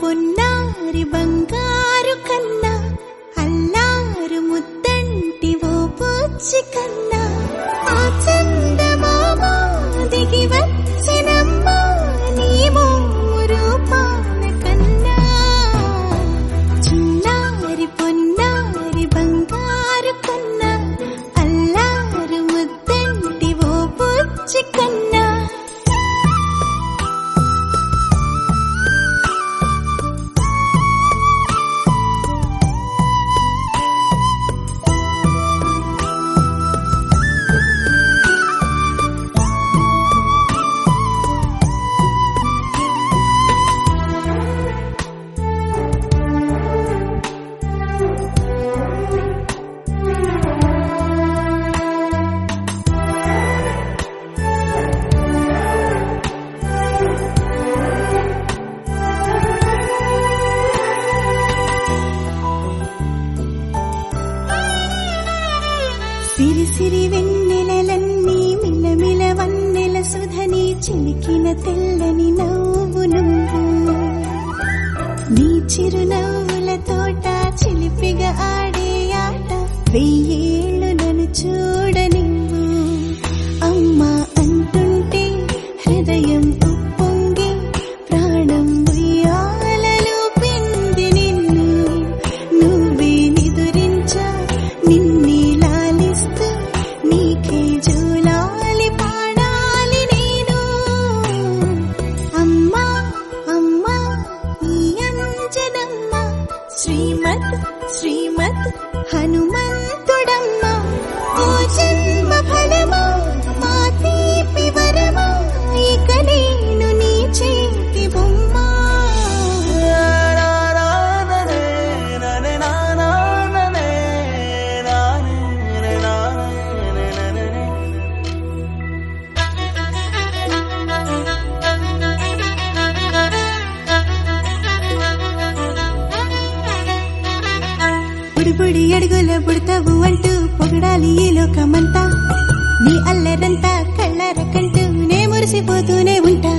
పొన్నారి బంగారు కన్నా అల్లారు ముద్దంటి ఓ పూచి కన్నా ఆ చందమామ దిగి వచ్చినమ్మా నీ రూపాన కన్నా చిన్నారి పొన్నారి బంగారు కన్నా అల్లారు ముద్దంటి ఓ పూచి కన్నా సిరి సిరి వెన్నెలలన్నీ మిలమిల వన్నెల సుధని చిలికిన తెల్లని నవ్వు నువ్వు నీ చిరునవ్వుల తోట చిలిపిగా ఆడే ఆట వెయ్యేళ్ళు నన్ను చూడనివ్వు అమ్మా అంటుంటే హృదయం ఉప్పొంగి ప్రాణం ఉయ్యాలలో పిండి నిన్ను నువ్వే నిదురించా నిన్నే నీకే జూలాలి పాడాలి నేను అమ్మా అమ్మా ఈ అంజనమ్మ శ్రీమత్ శ్రీమత్ హనుమంతుడమ్మ ఓ జన్మ ఫలమా మా తీపి వరమా ఇక నేను నీ చేతి బొమ్మ బుడిబుడి అడుగుల బుడతావు అంటూ పొగడాలి ఈ లోకమంతా నీ అల్లరంతా కళ్ళరకంటూ నే మురిసిపోతూనే ఉంటా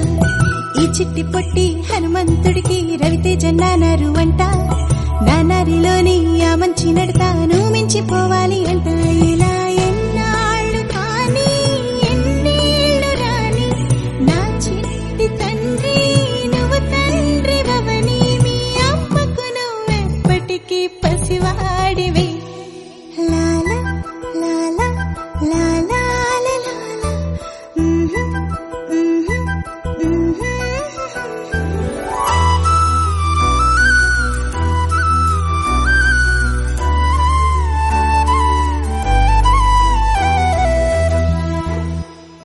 ఈ చిట్టి పొట్టి హనుమంతుడికి రవితేజ నానారు అంట నానారిలోని ఆ మంచి నడతాను మించిపోవాలి అంట ఇలా ఎన్నాళ్ళు కానీ ఎన్నేళ్ళు రాని నా చిట్టి తండ్రి నువ్వు తండ్రి వవని మీ అమ్మకు నువ్వెప్పటికీ పసివాడివి లాలా లాలా లాలా